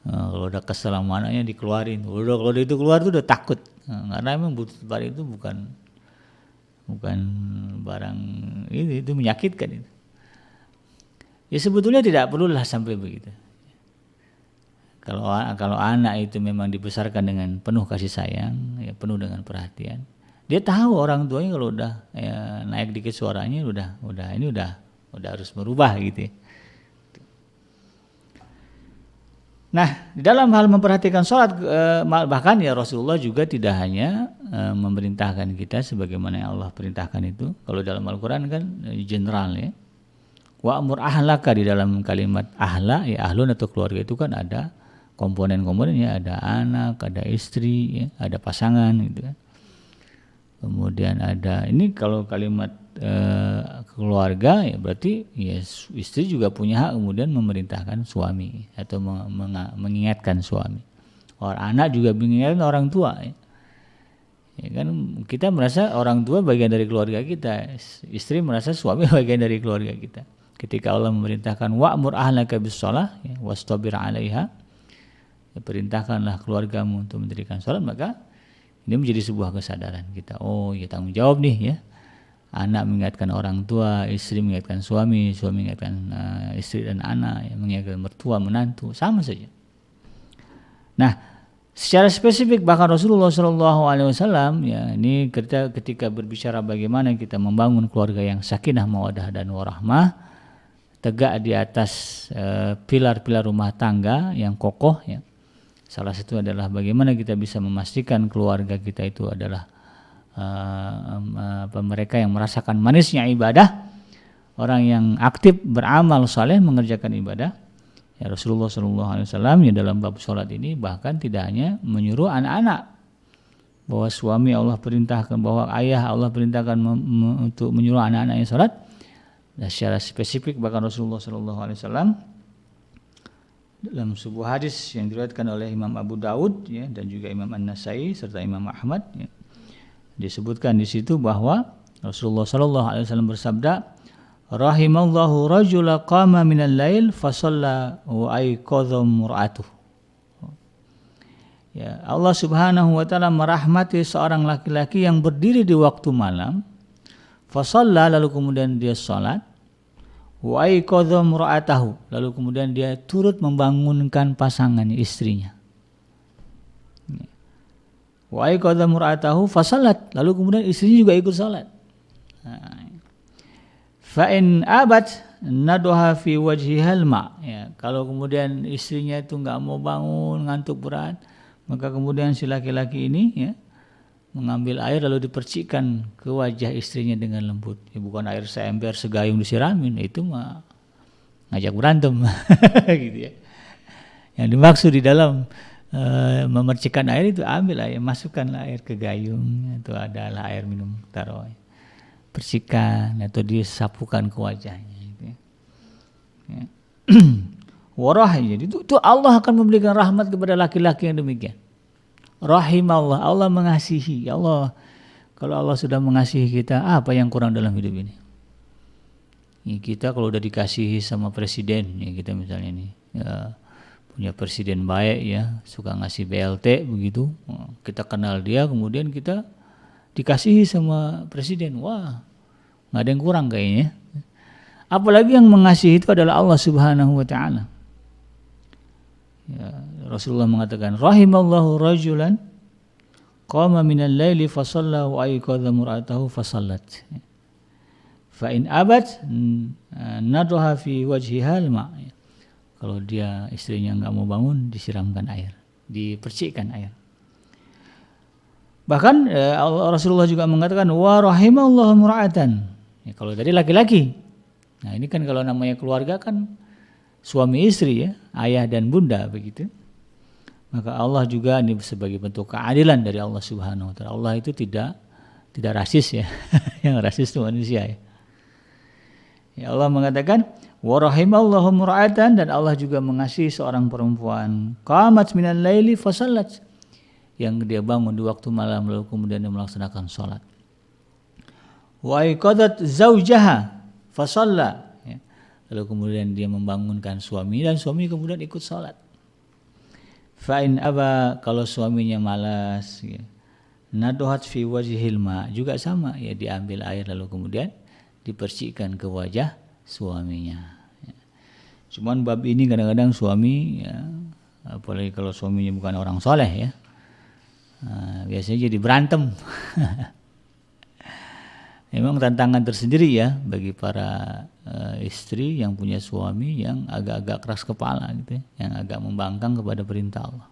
Nah, kalau udah kesel sama anaknya dikeluarin. Kalau itu keluar tuh udah takut. Nah, karena memang buntut pari itu bukan barang itu menyakitkan itu. Ya sebetulnya tidak perlulah sampai begitu. Kalau anak itu memang dibesarkan dengan penuh kasih sayang, ya, penuh dengan perhatian, dia tahu orang tuanya kalau udah naik dikit suaranya udah harus merubah gitu, ya. Nah, di dalam hal memperhatikan sholat, bahkan ya Rasulullah juga tidak hanya memerintahkan kita sebagaimana yang Allah perintahkan itu. Kalau dalam Al-Quran kan general, ya. Wa'mur ahlaka, di dalam kalimat ahla, ya, ahlun atau keluarga itu kan ada komponen-komponennya, ada anak, ada istri, ya, ada pasangan gitu kan. Kemudian ada ini, kalau kalimat keluarga, ya berarti ya istri juga punya hak kemudian memerintahkan suami atau mengingatkan suami. Anak juga mengingatkan orang tua, ya. Ya kan kita merasa orang tua bagian dari keluarga kita, istri merasa suami bagian dari keluarga kita. Ketika Allah memerintahkan wa'mur ahlaka bis-shalah ya, wastabir 'alaiha, ya, perintahkanlah keluargamu untuk mendirikan salat, maka ini menjadi sebuah kesadaran kita. Oh, ya tanggung jawab nih ya. Anak mengingatkan orang tua, istri mengingatkan suami, suami mengingatkan istri dan anak, ya, mengingatkan mertua, menantu, sama saja. Nah, secara spesifik bahkan Rasulullah SAW ya ini ketika berbicara bagaimana kita membangun keluarga yang sakinah, mawaddah dan warahmah, tegak di atas pilar-pilar rumah tangga yang kokoh ya. Salah satu adalah bagaimana kita bisa memastikan keluarga kita itu adalah mereka yang merasakan manisnya ibadah, orang yang aktif beramal saleh mengerjakan ibadah. Ya, Rasulullah SAW ya dalam bab sholat ini bahkan tidak hanya menyuruh anak-anak bahwa suami Allah perintahkan, bahwa ayah Allah perintahkan untuk menyuruh anak-anaknya sholat. Nah, secara spesifik bahkan Rasulullah SAW dalam sebuah hadis yang diriwayatkan oleh Imam Abu Daud ya, dan juga Imam An-Nasai serta Imam Ahmad ya, disebutkan di situ bahwa Rasulullah SAW bersabda, rahimallahu rajula qama minal lail fasalla wa ayqadha mur'atuh. Ya, Allah Subhanahu wa taala merahmati seorang laki-laki yang berdiri di waktu malam, fasalla lalu kemudian dia salat, wa ayqadha mur'atahu lalu kemudian dia turut membangunkan pasangannya, istrinya. Wa ayqadha mur'atahu fasallat lalu kemudian istrinya juga ikut salat. Fa in abat nadoha fi wajhihal ma, ya, kalau kemudian istrinya itu enggak mau bangun, ngantuk berat, maka kemudian si laki-laki ini ya mengambil air lalu dipercikkan ke wajah istrinya dengan lembut. Ya, bukan air seember segayung disiramin, itu mah ngajak berantem gitu ya. Yang dimaksud di dalam memercikkan air itu, ambil air, masukkanlah air ke gayung, itu adalah air minum, taruh percikan atau disapukan ke wajahnya gitu ya. Ya. Warah, jadi itu Allah akan memberikan rahmat kepada laki-laki yang demikian. Rahimallah, Allah mengasihi. Ya Allah, kalau Allah sudah mengasihi kita, apa yang kurang dalam hidup ini? Ya, kita kalau udah dikasihi sama presiden, ya kita misalnya ini ya, punya presiden baik ya, suka ngasih BLT begitu, kita kenal dia, kemudian kita dikasihi sama presiden, wah nggak ada yang kurang kayaknya. Apalagi yang mengasihi itu adalah Allah Subhanahu wa taala. Ya, Rasulullah mengatakan rahimallahu rajulan qama minal laili fa shalla wa ayqadha mur'atahu fa shallat. Fa in abat nadha fi wajhiha al-ma. Kalau dia istrinya enggak mau bangun, disiramkan air, dipercikkan air. Bahkan Rasulullah juga mengatakan wa rahimallahu mur'atan. Ya, kalau tadi laki-laki. Nah, ini kan kalau namanya keluarga kan suami istri ya, ayah dan bunda begitu. Maka Allah juga ini sebagai bentuk keadilan dari Allah Subhanahu wa taala. Allah itu tidak rasis ya. Yang rasis itu manusia ya. Ya, Allah mengatakan wa rahimallahu mur'atan, dan Allah juga mengasihi seorang perempuan qamat minal laili fasallat, yang dia bangun di waktu malam lalu kemudian dia melaksanakan salat. Wa ayqadat zaujaha fasalla, ya. Lalu kemudian dia membangunkan suami dan suami kemudian ikut salat. Fa in aba, kalau suaminya malas ya, nadohat fi wajhil ma, juga sama ya, diambil air lalu kemudian dipercikkan ke wajah suaminya ya. Cuman bab ini kadang-kadang suami ya, apalagi kalau suaminya bukan orang soleh ya, biasanya jadi berantem. Memang tantangan tersendiri ya bagi para istri yang punya suami yang agak-agak keras kepala gitu ya, yang agak membangkang kepada perintah Allah.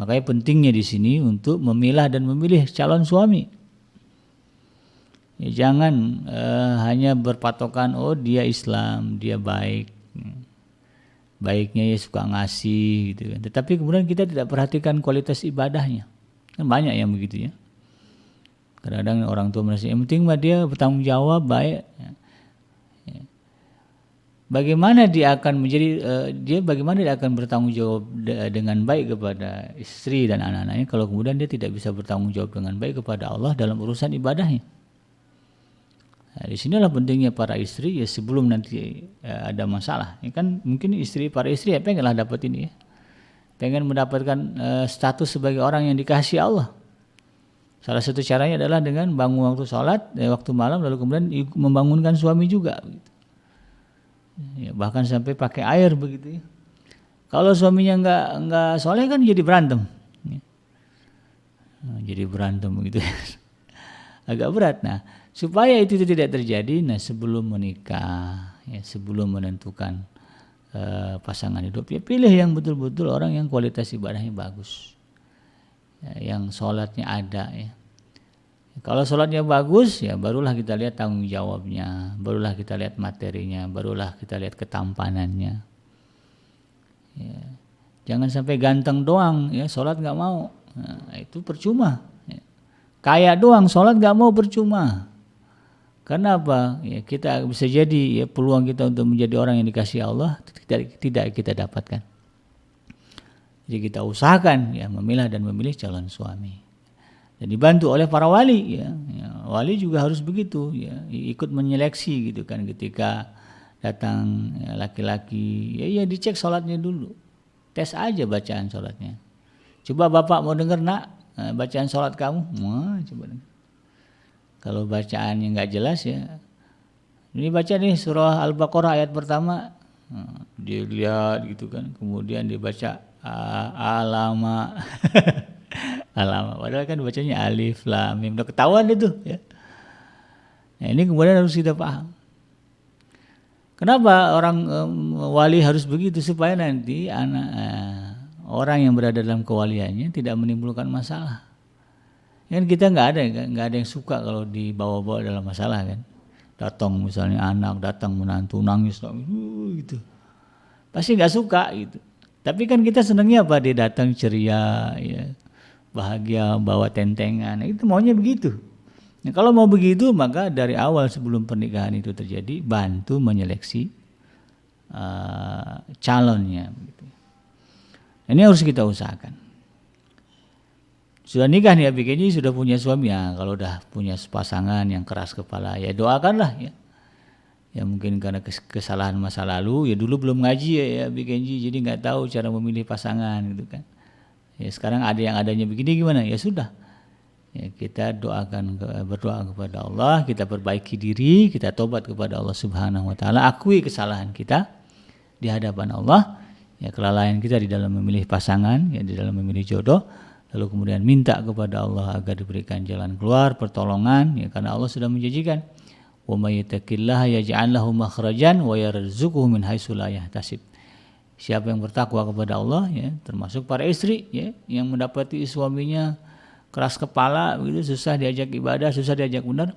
Makanya pentingnya di sini untuk memilah dan memilih calon suami. Ya, jangan hanya berpatokan oh dia Islam, dia baik, baiknya ya suka ngasih gitu kan. Tetapi kemudian kita tidak perhatikan kualitas ibadahnya. Kan banyak yang begitu ya. Kadang-kadang orang tua merasa yang penting mah dia bertanggung jawab, baik. bagaimana dia akan bagaimana dia akan bertanggung jawab dengan baik kepada istri dan anak-anaknya kalau kemudian dia tidak bisa bertanggung jawab dengan baik kepada Allah dalam urusan ibadahnya. Nah, di sinilah pentingnya para istri ya sebelum nanti ada masalah. Ya kan mungkin para istri ya pengenlah dapat ini ya. Pengen mendapatkan status sebagai orang yang dikasihi Allah. Salah satu caranya adalah dengan bangun waktu sholat, waktu malam lalu kemudian membangunkan suami juga. Begitu. Ya, bahkan sampai pakai air begitu ya. Kalau suaminya nggak soleh kan jadi berantem. Ya. Nah, jadi berantem begitu. Agak berat. Nah, supaya itu tidak terjadi, nah sebelum menikah, ya, sebelum menentukan pasangan hidup, ya pilih yang betul-betul orang yang kualitas ibadahnya bagus, ya, yang sholatnya ada. Ya. Kalau sholatnya bagus, ya barulah kita lihat tanggung jawabnya, barulah kita lihat materinya, barulah kita lihat ketampanannya. Ya. Jangan sampai ganteng doang, ya sholat nggak mau, nah, itu percuma. Ya. Kaya doang, sholat nggak mau percuma. Karena apa? Ya, kita bisa jadi ya, peluang kita untuk menjadi orang yang dikasihi Allah tidak kita dapatkan. Jadi kita usahakan ya memilah dan memilih calon suami. Dan dibantu oleh para wali ya. Wali juga harus begitu ya, ikut menyeleksi gitu kan ketika datang ya, laki-laki ya dicek sholatnya dulu. Tes aja bacaan sholatnya. Coba bapak mau dengar nak bacaan sholat kamu? Wah, coba dengar. Kalau bacaannya nggak jelas ya, ini baca nih surah Al-Baqarah ayat pertama, dilihat gitu kan, kemudian dibaca alama, alama, padahal kan bacanya alif lam mim, udah ketahuan itu ya. Nah, ini kemudian harus kita paham. Kenapa orang wali harus begitu supaya nanti orang yang berada dalam kewaliannya tidak menimbulkan masalah. Kan kita nggak ada yang suka kalau dibawa-bawa dalam masalah kan. Datang misalnya anak, datang menantu nangis gitu, pasti nggak suka gitu. Tapi kan kita senangnya apa, dia datang ceria, ya, bahagia, bawa tentengan, itu maunya begitu. Nah, kalau mau begitu maka dari awal sebelum pernikahan itu terjadi bantu menyeleksi calonnya. Gitu. Ini harus kita usahakan. Sudah nikah nih ya bikinnya sudah punya suami ya, kalau udah punya pasangan yang keras kepala ya doakanlah ya. Ya mungkin karena kesalahan masa lalu ya dulu belum ngaji ya bikinji jadi nggak tahu cara memilih pasangan gitu kan. Ya sekarang ada yang adanya begini gimana ya sudah. Ya kita berdoa kepada Allah, kita perbaiki diri, kita tobat kepada Allah Subhanahu wa taala, akui kesalahan kita di hadapan Allah, ya kelalaian kita di dalam memilih pasangan, ya di dalam memilih jodoh. Lalu kemudian minta kepada Allah agar diberikan jalan keluar, pertolongan, ya karena Allah sudah menjanjikan, "Wa may yattaqillaha yaj'al lahu makhrajan wa yarzuqhu min haitsu la yahtasib." Siapa yang bertakwa kepada Allah, ya, termasuk para istri, ya, yang mendapati suaminya keras kepala, begitu susah diajak ibadah, susah diajak benar,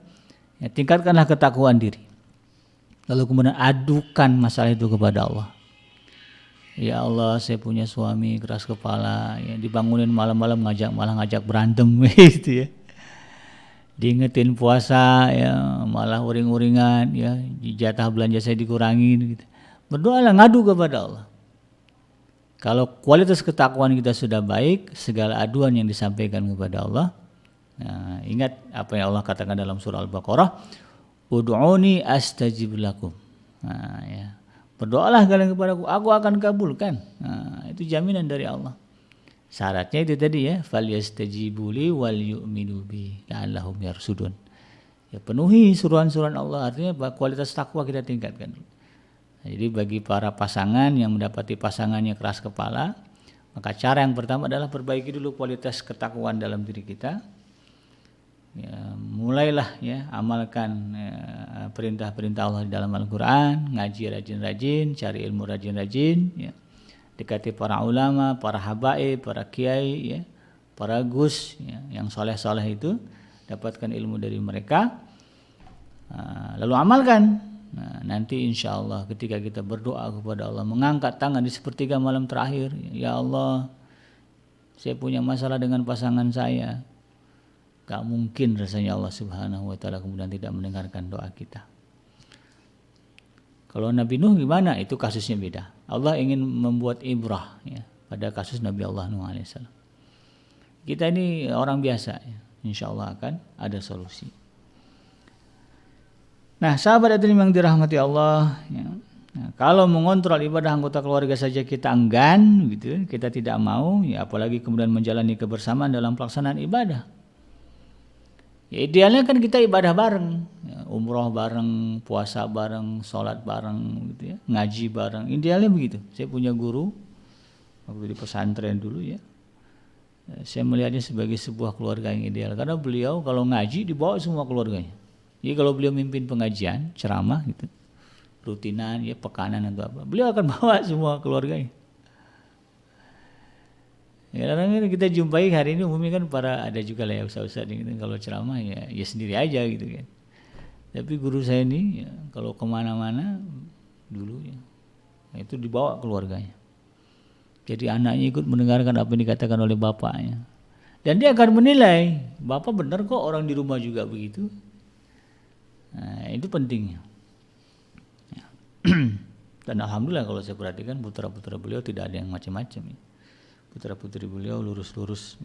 ya, tingkatkanlah ketakwaan diri. Lalu kemudian adukan masalah itu kepada Allah. Ya Allah, saya punya suami keras kepala, ya, dibangunin malam-malam malah ngajak berantem gitu ya. Diingetin puasa ya malah uring-uringan ya, jatah belanja saya dikurangin gitu. Berdoalah, ngadu kepada Allah. Kalau kualitas ketakwaan kita sudah baik, segala aduan yang disampaikan kepada Allah. Nah, ingat apa yang Allah katakan dalam surah Al-Baqarah, "Ud'uni astajib lakum." Nah, ya. Berdoalah kalian kepadaku, aku akan kabulkan. Nah, itu jaminan dari Allah. Syaratnya itu tadi ya, falyastajibu li wal yu'minu bi la'allahum yarsudun. Ya, penuhi suruhan-suruhan Allah, artinya kualitas takwa kita tingkatkan. Nah, jadi bagi para pasangan yang mendapati pasangannya keras kepala, maka cara yang pertama adalah perbaiki dulu kualitas ketakwaan dalam diri kita. Ya, mulailah ya amalkan perintah-perintah Allah di dalam Al-Quran, ngaji rajin-rajin, cari ilmu rajin-rajin, ya. Dekati para ulama, para habaib, para kiai, ya, para gus, ya, yang soleh-soleh itu, dapatkan ilmu dari mereka, lalu amalkan. Nah, nanti insya Allah ketika kita berdoa kepada Allah, mengangkat tangan di sepertiga malam terakhir, ya Allah, saya punya masalah dengan pasangan saya. Gak mungkin rasanya Allah Subhanahu wa taala kemudian tidak mendengarkan doa kita. Kalau Nabi Nuh gimana? Itu kasusnya beda. Allah ingin membuat ibrah ya, pada kasus Nabi Allah Nuh alaihissalam. Kita ini orang biasa ya, insya Allah akan ada solusi. Nah, sahabat hadirin yang dirahmati Allah ya, nah, kalau mengontrol ibadah anggota keluarga saja kita enggan gitu, kita tidak mau ya, apalagi kemudian menjalani kebersamaan dalam pelaksanaan ibadah. Ya, idealnya kan kita ibadah bareng ya, umroh bareng, puasa bareng, sholat bareng gitu ya, ngaji bareng, idealnya begitu. Saya punya guru waktu di pesantren dulu ya, saya melihatnya sebagai sebuah keluarga yang ideal karena beliau kalau ngaji dibawa semua keluarganya. Jadi kalau beliau mimpin pengajian, ceramah gitu, rutinan ya, pekanan atau apa, beliau akan bawa semua keluarganya. Ya, kadang-kadang kita jumpai hari ini umumnya kan ada juga lah ya ustaz-ustaz gitu, kalau ceramah ya sendiri aja gitu kan. Tapi guru saya ini ya, kalau kemana-mana dulu ya, itu dibawa keluarganya. Jadi anaknya ikut mendengarkan apa yang dikatakan oleh bapaknya. Dan dia akan menilai, bapak benar kok, orang di rumah juga begitu. Nah, itu pentingnya. Ya. Dan alhamdulillah kalau saya perhatikan putra-putra beliau tidak ada yang macam-macam ya. Putra-putri beliau lurus-lurus.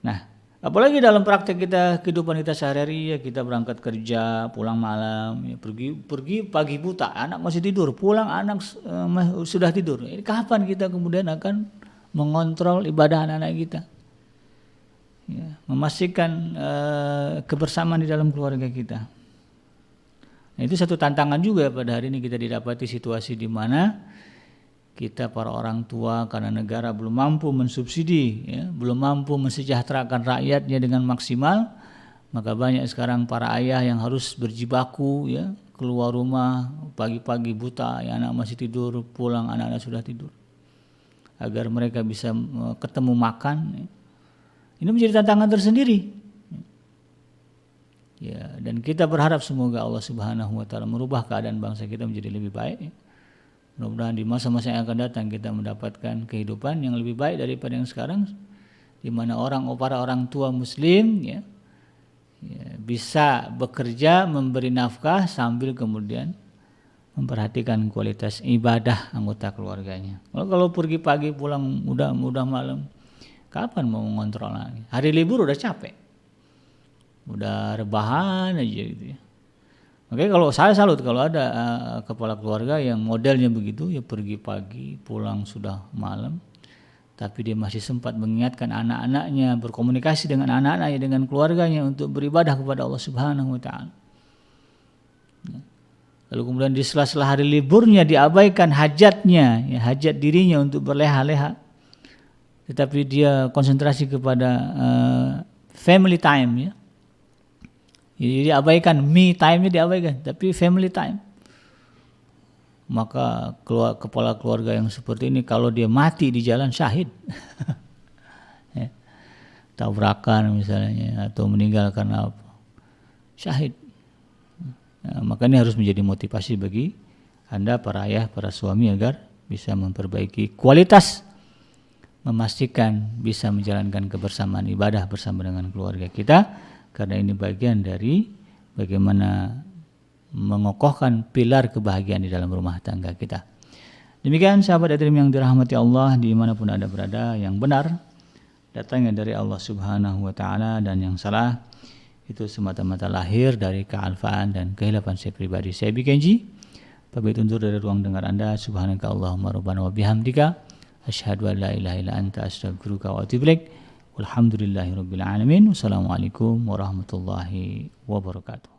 Nah, apalagi dalam praktek kita, kehidupan kita sehari-hari ya, kita berangkat kerja, pulang malam, ya, pergi pagi buta, anak masih tidur, pulang anak sudah tidur. Ini kapan kita kemudian akan mengontrol ibadah anak-anak kita? Ya, memastikan kebersamaan di dalam keluarga kita. Nah, itu satu tantangan juga pada hari ini kita didapati situasi di mana kita para orang tua karena negara belum mampu mensubsidi, ya, belum mampu mensejahterakan rakyatnya dengan maksimal, maka banyak sekarang para ayah yang harus berjibaku, ya, keluar rumah pagi-pagi buta, ya, anak masih tidur, pulang anak-anak sudah tidur, agar mereka bisa ketemu makan. Ya. Ini menjadi tantangan tersendiri. Ya, dan kita berharap semoga Allah Subhanahu wa taala merubah keadaan bangsa kita menjadi lebih baik. Ya. Mudah-mudahan di masa-masa yang akan datang kita mendapatkan kehidupan yang lebih baik daripada yang sekarang, di mana para orang tua muslim ya, bisa bekerja memberi nafkah sambil kemudian memperhatikan kualitas ibadah anggota keluarganya. Kalau pergi pagi pulang udah malam, kapan mau mengontrol lagi? Hari libur udah capek, udah rebahan aja gitu ya. Oke, kalau saya salut kalau ada kepala keluarga yang modelnya begitu, ya pergi pagi, pulang sudah malam, tapi dia masih sempat mengingatkan anak-anaknya, berkomunikasi dengan anak-anaknya, dengan keluarganya untuk beribadah kepada Allah Subhanahu wa taala. Lalu kemudian di sela-sela hari liburnya diabaikan hajatnya, ya, hajat dirinya untuk berleha-leha, tetapi dia konsentrasi kepada family time, ya. Jadi diabaikan, me time-nya diabaikan, tapi family time. Maka kepala keluarga yang seperti ini kalau dia mati di jalan syahid, ya, tabrakan misalnya atau meninggal karena apa, syahid. Ya, maka ini harus menjadi motivasi bagi Anda para ayah, para suami agar bisa memperbaiki kualitas, memastikan bisa menjalankan kebersamaan ibadah bersama dengan keluarga kita. Karena ini bagian dari bagaimana mengokohkan pilar kebahagiaan di dalam rumah tangga kita. Demikian sahabat hadirin yang dirahmati Allah dimanapun Anda berada, yang benar datangnya dari Allah Subhanahu wa taala dan yang salah itu semata-mata lahir dari kealfaan dan kehilapan saya pribadi. Saya Bikenji, pamit undur dari ruang dengar Anda. Subhanaka Allahumma rabbana wa bihamdika asyhadu an la ilaha illa anta astaghfiruka wa atubu ilaik. Walhamdulillahirabbil alamin. Wassalamualaikum warahmatullahi wabarakatuh.